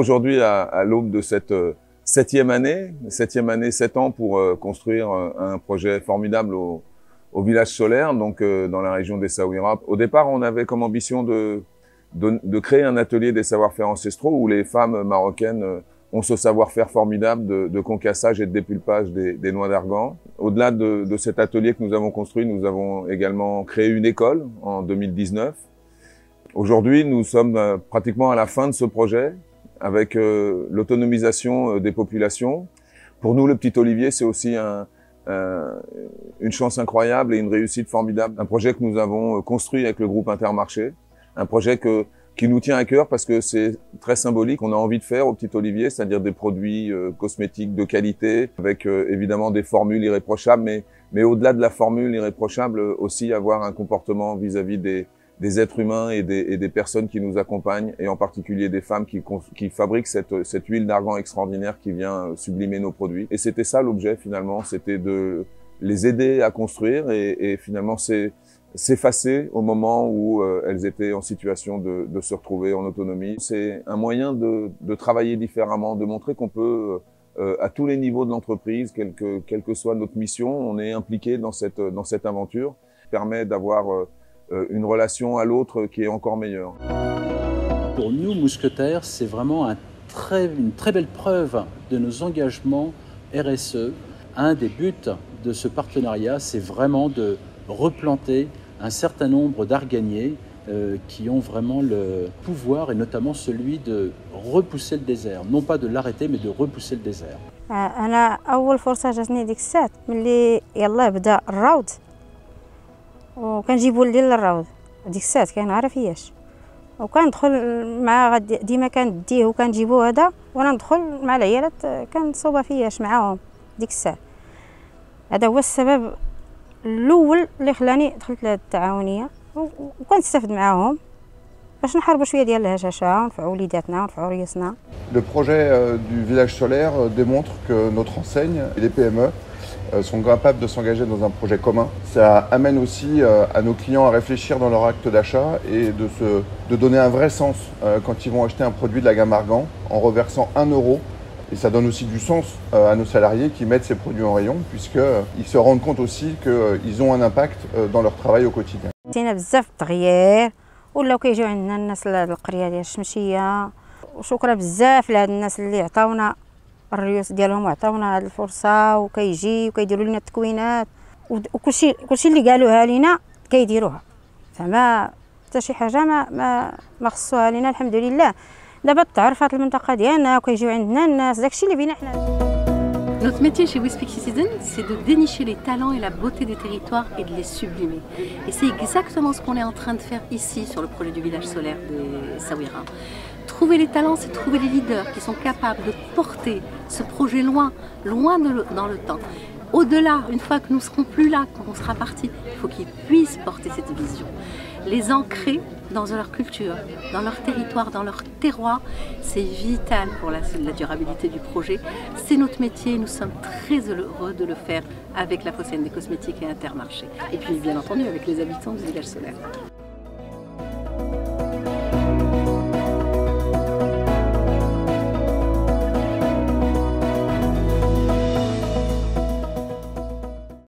aujourd'hui à l'aube de cette septième année, 7 ans pour construire un projet formidable au village solaire, donc dans la région d'Essaouira. Au départ, on avait comme ambition de créer un atelier des savoir-faire ancestraux où les femmes marocaines ont ce savoir-faire formidable de concassage et de dépulpage des noix d'argan. Au-delà de cet atelier que nous avons construit, nous avons également créé une école en 2019. Aujourd'hui, nous sommes pratiquement à la fin de ce projet avec l'autonomisation des populations. Pour nous, le Petit Olivier, c'est aussi une chance incroyable et une réussite formidable. Un projet que nous avons construit avec le groupe Intermarché, un projet qui nous tient à cœur parce que c'est très symbolique. On a envie de faire au Petit Olivier, c'est-à-dire des produits cosmétiques de qualité, avec évidemment des formules irréprochables, mais au-delà de la formule irréprochable, aussi avoir un comportement vis-à-vis des êtres humains et des personnes qui nous accompagnent, et en particulier des femmes qui fabriquent cette huile d'argan extraordinaire qui vient sublimer nos produits. Et c'était ça l'objet finalement, c'était de les aider à construire et finalement s'effacer au moment où elles étaient en situation de se retrouver en autonomie. C'est un moyen de travailler différemment, de montrer qu'on peut, à tous les niveaux de l'entreprise, quelle que soit notre mission, on est impliqué dans cette aventure, permet d'avoir une relation à l'autre qui est encore meilleure. Pour nous, mousquetaires, c'est vraiment une très belle preuve de nos engagements RSE. Un des buts de ce partenariat, c'est vraiment de replanter un certain nombre d'arganiers qui ont vraiment le pouvoir, et notamment celui de repousser le désert. Non pas de l'arrêter, mais de repousser le désert. أنا أول فرصة جاتني ديك الساعة ملي يلاه بدا الروض وكنجيبو الليل للروض. ديك الساعة كنعرفياش وكندخل مع ديما كنديه وكنجيبو هذا وانا ندخل مع العيالات كنصوبها فياش معاهم. ديك الساعة هذا هو السبب الاول اللي خلاني دخلت لهاد التعاونيه وكنستافد معاهم باش نحاربوا شويه ديال الهشاشه ونفعوا وليداتنا ونفعوا ريوسنا. Le projet du village solaire démontre que notre enseigne et les PME sont capables de s'engager dans un projet commun. Ça amène aussi à nos clients à réfléchir dans leur acte d'achat et de donner un vrai sens quand ils vont acheter un produit de la gamme Argan en reversant 1 €. Et ça donne aussi du sens à nos salariés qui mettent ces produits en rayon, puisqu'ils se rendent compte aussi qu'ils ont un impact dans leur travail au quotidien. عطينا بزاف التغيير ولاو كيجيو عندنا الناس للقريه ديال الشمشيه وشكرا بزاف لهاد الناس اللي عطاونا الريوس ديالهم وعطاونا هاد الفرصه وكيجي وكيديروا لنا التكوينات وكلشي اللي قالوها لينا كيديروها. فما حتى شي حاجه ما خصوها لينا الحمد لله. دابا تعرفات المنطقه ديالنا وكيجيو عندنا الناس داكشي اللي بينا حنا. Notre métier chez Whispeak Citizen, c'est de dénicher les talents et la beauté des territoires et de les sublimer. Et c'est exactement ce qu'on est en train de faire ici sur le projet du village solaire d'Essaouira. Trouver les talents, c'est trouver les leaders qui sont capables de porter ce projet loin dans le temps. Au-delà, une fois que nous ne serons plus là, quand on sera parti, il faut qu'ils puissent porter cette vision. Les ancrer dans leur culture, dans leur territoire, dans leur terroir, c'est vital pour la durabilité du projet. C'est notre métier et nous sommes très heureux de le faire avec la Phocéenne des Cosmétiques et Intermarché. Et puis bien entendu avec les habitants du village solaire.